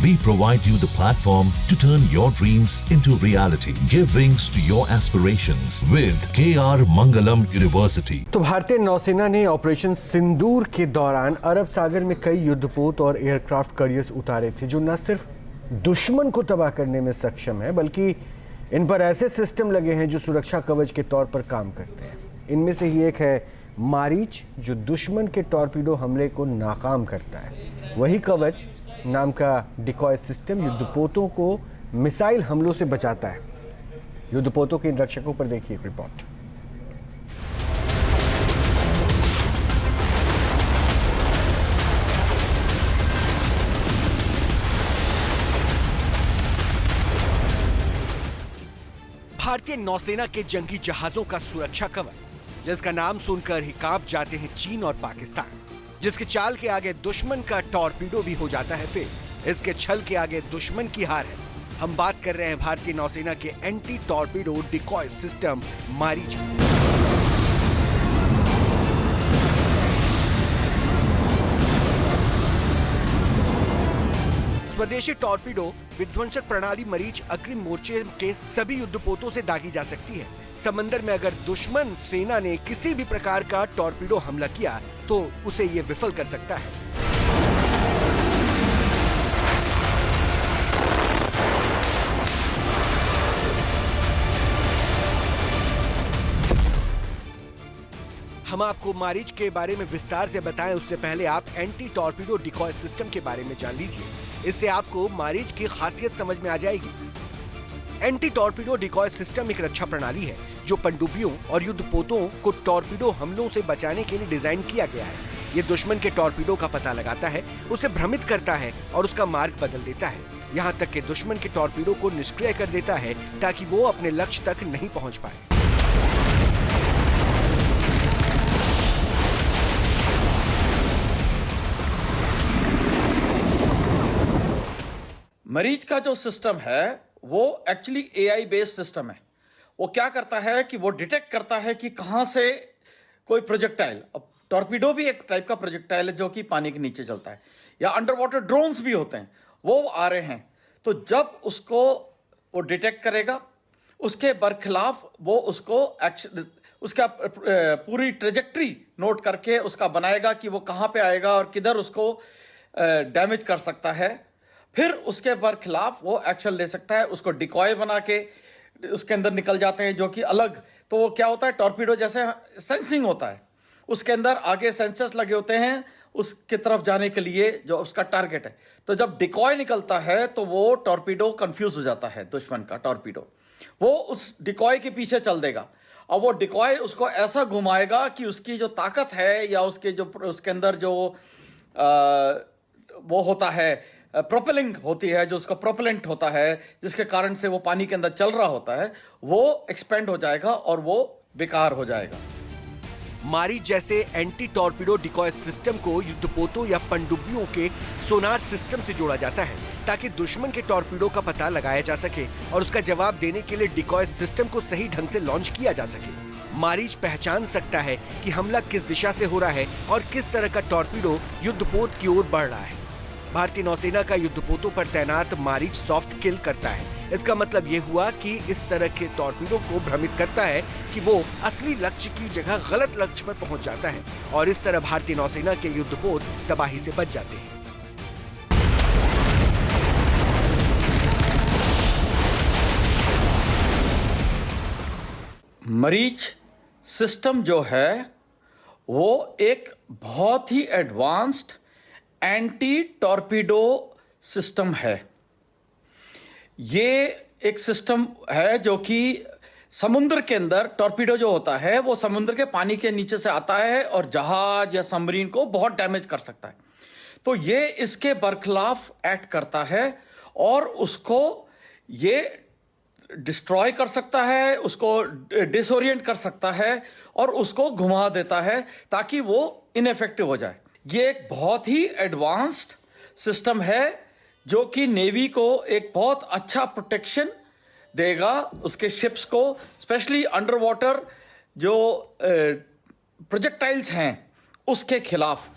We provide you the platform to turn your dreams into reality. Give wings to your aspirations with KR Mangalam University. तो भारतीय नौसेना ने operation सिंदूर के दौरान अरब सागर में कई युद्धपोत और एयरक्राफ्ट कैरियर्स उतारे थे जो न सिर्फ दुश्मन को तबाह करने में सक्षम है बल्कि इन पर ऐसे सिस्टम लगे हैं जो सुरक्षा कवच के तौर पर काम करते हैं। इनमें से ही एक है मारीच, जो दुश्मन के टॉर्पीडो हमले को नाकाम करता है। वही कवच नाम का डिकॉय सिस्टम युद्धपोतों को मिसाइल हमलों से बचाता है। युद्धपोतों के इन रक्षकों पर देखिए एक रिपोर्ट। भारतीय नौसेना के जंगी जहाजों का सुरक्षा कवच, जिसका नाम सुनकर ही कांप जाते हैं चीन और पाकिस्तान, जिसके चाल के आगे दुश्मन का टॉर्पीडो भी हो जाता है फेल, इसके छल के आगे दुश्मन की हार है। हम बात कर रहे हैं भारतीय नौसेना के anti torpedo decoy system Maareech. स्वदेशी टॉर्पीडो विध्वंसक प्रणाली मरीच अग्रिम मोर्चे के सभी युद्धपोतों से दागी जा सकती है। समंदर में अगर दुश्मन सेना ने किसी भी प्रकार का टॉर्पीडो हमला किया तो उसे ये विफल कर सकता है। हम आपको मारीच के बारे में विस्तार से बताएं उससे पहले आप एंटी टॉर्पीडो डिकॉय सिस्टम के बारे में जान लीजिए। इससे आपको मारीच की खासियत समझ में आ जाएगी। एंटी टॉर्पीडो डिकॉय सिस्टम एक रक्षा प्रणाली है जो पनडुब्बियों और युद्धपोतों को टॉर्पीडो हमलों से बचाने के लिए डिजाइन किया गया है। ये दुश्मन के टॉर्पीडो का पता लगाता है, उसे भ्रमित करता है और उसका मार्ग बदल देता है, यहाँ तक कि दुश्मन के टॉर्पीडो को निष्क्रिय कर देता है ताकि वो अपने लक्ष्य तक नहीं पहुंच पाए। मरीच का जो सिस्टम है वो एक्चुअली एआई बेस्ड सिस्टम है। वो क्या करता है कि वो डिटेक्ट करता है कि कहां से कोई प्रोजेक्टाइल, अब टॉर्पीडो भी एक टाइप का प्रोजेक्टाइल है जो कि पानी के नीचे चलता है, या अंडर वाटर ड्रोन्स भी होते हैं, वो आ रहे हैं। तो जब उसको वो डिटेक्ट करेगा उसके बरखिलाफ वो उसको उसका पूरी ट्रेजेक्ट्री नोट करके उसका बनाएगा कि वो कहां पे आएगा और किधर उसको डैमेज कर सकता है। फिर उसके बरखिलाफ वो एक्शन ले सकता है। उसको डिकॉय बना के उसके अंदर निकल जाते हैं जो कि अलग, तो वो क्या होता है, टॉर्पीडो जैसे सेंसिंग होता है, उसके अंदर आगे सेंसर्स लगे होते हैं उसकी तरफ जाने के लिए जो उसका टारगेट है। तो जब डिकॉय निकलता है तो वो टॉर्पीडो कंफ्यूज हो जाता है, दुश्मन का टॉर्पीडो वो उस डिकॉय के पीछे चल देगा। अब वो डिकॉय उसको ऐसा घुमाएगा कि उसकी जो ताकत है या उसके जो उसके अंदर जो वो होता है, प्रोपेलिंग होती है, जो उसका प्रोपेलेंट होता है जिसके कारण से वो पानी के अंदर चल रहा होता है, वो एक्सपेंड हो जाएगा और वो बेकार हो जाएगा। मारीच जैसे एंटी टॉर्पीडो डिकॉय सिस्टम को युद्धपोतों या पनडुब्बियों के सोनार सिस्टम से जोड़ा जाता है ताकि दुश्मन के टॉर्पीडो का पता लगाया जा सके और उसका जवाब देने के लिए डिकॉय सिस्टम को सही ढंग से लॉन्च किया जा सके। मारीच पहचान सकता है कि हमला किस दिशा से हो रहा है और किस तरह का टॉर्पीडो युद्धपोत की ओर बढ़ रहा है। भारतीय नौसेना का युद्धपोतों पर तैनात मारीच सॉफ्ट किल करता है। इसका मतलब ये हुआ कि इस तरह के टॉर्पीडो को भ्रमित करता है कि वो असली लक्ष्य की जगह गलत लक्ष्य पर पहुंच जाता है और इस तरह भारतीय नौसेना के युद्धपोत तबाही से बच जाते हैं। मरीच सिस्टम जो है वो एक बहुत ही एडवांस्ड एंटी टॉर्पीडो सिस्टम है। ये एक सिस्टम है जो कि समुद्र के अंदर टॉर्पीडो जो होता है वो समुद्र के पानी के नीचे से आता है और जहाज या सबमरीन को बहुत डैमेज कर सकता है। तो ये इसके बरखिलाफ एक्ट करता है और उसको ये डिस्ट्रॉय कर सकता है, उसको डिसोरिएंट कर सकता है और उसको घुमा देता है ताकि वो इनएफेक्टिव हो जाए। ये एक बहुत ही एडवांस्ड सिस्टम है जो कि नेवी को एक बहुत अच्छा प्रोटेक्शन देगा उसके शिप्स को, स्पेशली अंडर वाटर जो प्रोजेक्टाइल्स हैं उसके खिलाफ।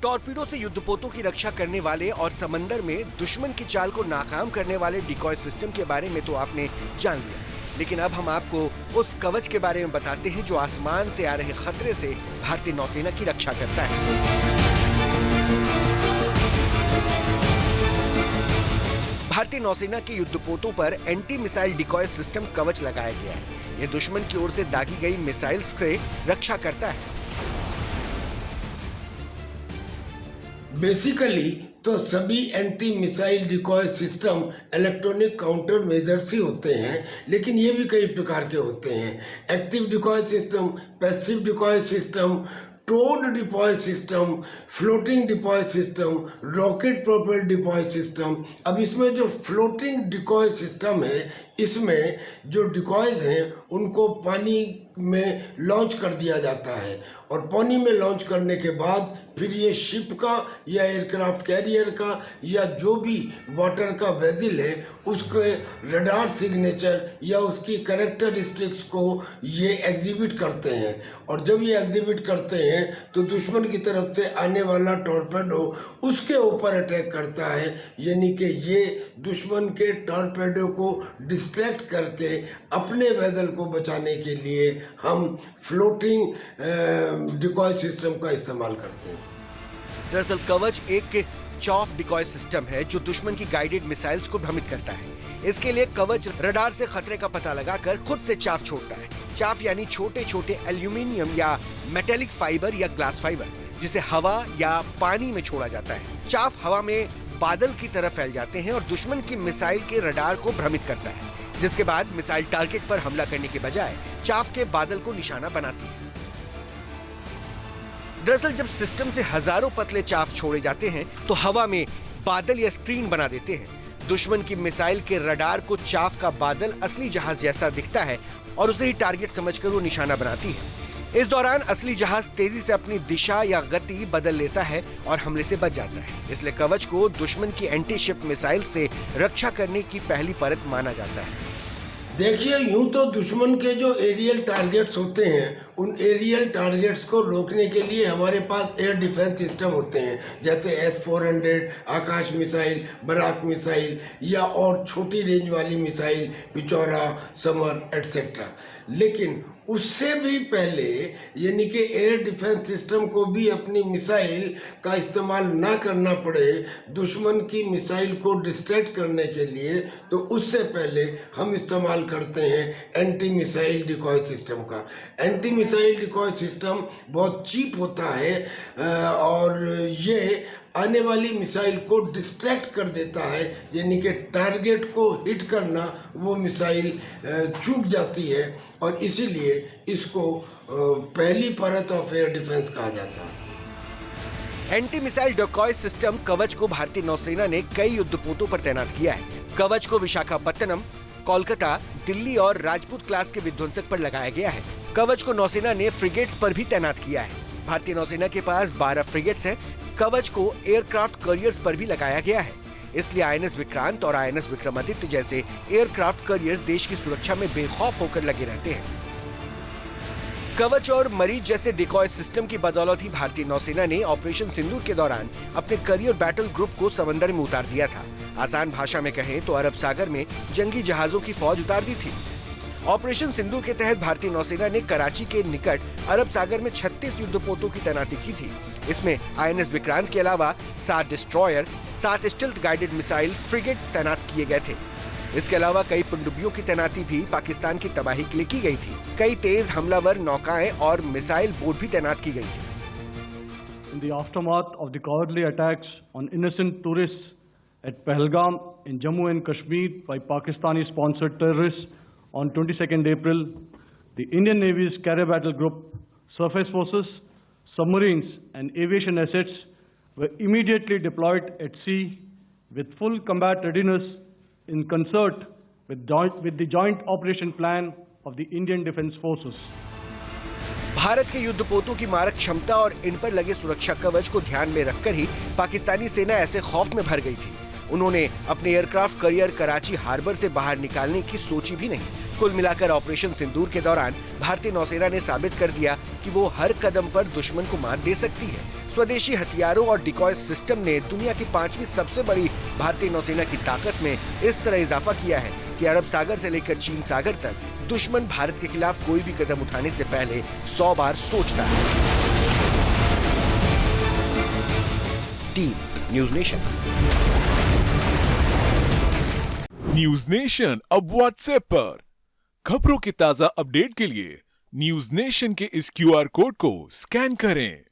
टॉर्पीडो से युद्धपोतों की रक्षा करने वाले और समंदर में दुश्मन की चाल को नाकाम करने वाले डिकॉय सिस्टम के बारे में तो आपने जान लिया, लेकिन अब हम आपको उस कवच के बारे में बताते हैं जो आसमान से आ रहे खतरे से भारतीय नौसेना की रक्षा करता है। भारतीय नौसेना के युद्धपोतों पर एंटी मिसाइल डिकॉय सिस्टम कवच लगाया गया है। यह दुश्मन की ओर से दागी गई मिसाइल्स से रक्षा करता है। बेसिकली तो सभी anti missile decoy system electronic counter measures ही होते हैं, लेकिन ये भी कई प्रकार के होते हैं। Active decoy system, passive decoy system, towed decoy system, floating decoy system, rocket propelled decoy system. अब इसमें जो फ्लोटिंग डिकॉय सिस्टम है, इसमें जो डिकॉयज हैं उनको पानी में लॉन्च कर दिया जाता है और पानी में लॉन्च करने के बाद फिर ये शिप का या एयरक्राफ्ट कैरियर का या जो भी वाटर का वेजिल है उसके रडार सिग्नेचर या उसकी कैरेक्टरिस्टिक्स को ये एग्जिबिट करते हैं। और जब ये एग्जिबिट करते हैं तो दुश्मन की तरफ से आने वाला टॉर्पेडो उसके ऊपर अटैक करता है, यानी कि ये दुश्मन के टॉर्पेडो को डिस्ट्रैक्ट करके अपने वेसल को बचाने के लिए हम फ्लोटिंग डिकॉय सिस्टम का इस्तेमाल करते हैं। दरअसल कवच एक चॉफ डिकॉय सिस्टम है जो दुश्मन की गाइडेड मिसाइल्स को भ्रमित करता है। इसके लिए कवच रडार से खतरे का पता लगाकर खुद से चाफ छोड़ता है। चाफ यानी छोटे छोटे एल्यूमिनियम या मेटेलिक फाइबर या ग्लास फाइबर, जिसे हवा या पानी में छोड़ा जाता है। चाफ हवा में बादल की तरह फैल जाते हैं और दुश्मन की मिसाइल के रडार को भ्रमित करता है, जिसके बाद मिसाइल टारगेट पर हमला करने के बजाय चाफ के बादल को निशाना बनाती है। दरअसल जब सिस्टम से हजारों पतले चाफ छोड़े जाते हैं तो हवा में बादल या स्क्रीन बना देते हैं। दुश्मन की मिसाइल के रडार को चाफ का बादल असली जहाज जैसा दिखता है और उसे ही टारगेट समझकर वो निशाना बनाती है। इस दौरान असली जहाज तेजी से अपनी दिशा या गति बदल लेता है और हमले से बच जाता है। इसलिए कवच को दुश्मन की एंटी शिप मिसाइल से रक्षा करने की पहली परत माना जाता है। देखिए, यूं तो दुश्मन के जो एरियल टारगेट्स होते हैं उन एरियल टारगेट्स को रोकने के लिए हमारे पास एयर डिफेंस सिस्टम होते हैं, जैसे S-400 आकाश मिसाइल, बराक मिसाइल या और छोटी रेंज वाली मिसाइल पिचौरा, समर एटसेट्रा। लेकिन उससे भी पहले यानी कि एयर डिफेंस सिस्टम को भी अपनी मिसाइल का इस्तेमाल ना करना पड़े दुश्मन की मिसाइल को डिस्ट्रैक्ट करने के लिए, तो उससे पहले हम इस्तेमाल करते हैं एंटी मिसाइल डिकॉय सिस्टम का। एंटी मिसाइल डिकॉय सिस्टम बहुत चीप होता है और ये आने वाली मिसाइल को डिस्ट्रैक्ट कर देता है, यानी कि टारगेट को हिट करना वो मिसाइल चूक जाती है और इसीलिए इसको पहली परत ऑफ एयर डिफेंस कहा जाता है। एंटी मिसाइल डिकॉय सिस्टम कवच को भारतीय नौसेना ने कई युद्धपोतों पर तैनात किया है। कवच को विशाखापत्तनम, कोलकाता, दिल्ली और राजपूत क्लास के विध्वंसक पर लगाया गया है। कवच को नौसेना ने फ्रिगेट्स पर भी तैनात किया है। भारतीय नौसेना के पास 12 फ्रिगेट्स हैं। कवच को एयरक्राफ्ट करियर्स पर भी लगाया गया है। इसलिए INS विक्रांत और INS विक्रमादित्य जैसे एयरक्राफ्ट करियर्स देश की सुरक्षा में बेखौफ होकर लगे रहते हैं। कवच और मरीज जैसे डिकॉय सिस्टम की बदौलत ही भारतीय नौसेना ने ऑपरेशन सिंदूर के दौरान अपने करियर बैटल ग्रुप को समंदर में उतार दिया था। आसान भाषा में कहें तो अरब सागर में जंगी जहाजों की फौज उतार दी थी। ऑपरेशन सिंदूर के तहत भारतीय नौसेना ने कराची के निकट अरब सागर में 36 युद्धपोतों की तैनाती की थी। इसमें INS विक्रांत के अलावा 7 destroyer, 7 stealth guided missile frigate तैनात किए गए थे। इसके अलावा कई पनडुब्बियों की तैनाती भी पाकिस्तान की तबाही के लिए की गई थी। कई तेज हमलावर नौकाएं और मिसाइल बोट भी तैनात की गई थी। In the aftermath of the cowardly attacks on innocent tourists at Pahalgam in Jammu and Kashmir by Pakistani-sponsored terrorists on 22nd April, the Indian Navy's Carrier Battle Group, surface forces, submarines and aviation assets were immediately deployed at sea with full combat readiness in concert with the joint operation plan of the Indian Defence Forces. Bharat के युद्धपोतों की मारक क्षमता और इन पर लगे सुरक्षा कवच को ध्यान में रखकर ही पाकिस्तानी सेना ऐसे खौफ में भर गई थी। उन्होंने अपने एयरक्राफ्ट करियर कराची हार्बर से बाहर निकालने की सोची भी नहीं। कुल मिलाकर ऑपरेशन सिंदूर के दौरान भारतीय नौसेना ने साबित कर दिया कि वो हर कदम पर दुश्मन को मात दे सकती है। स्वदेशी हथियारों और डिकॉय सिस्टम ने दुनिया की 5वीं सबसे बड़ी भारतीय नौसेना की ताकत में इस तरह इजाफा किया है कि अरब सागर से लेकर चीन सागर तक दुश्मन भारत के खिलाफ कोई भी कदम उठाने से पहले 100 बार सोचता है। Team news nation. News nation अब व्हाट्सएप पर खबरों के ताजा अपडेट के लिए न्यूज नेशन के इस QR कोड को स्कैन करें।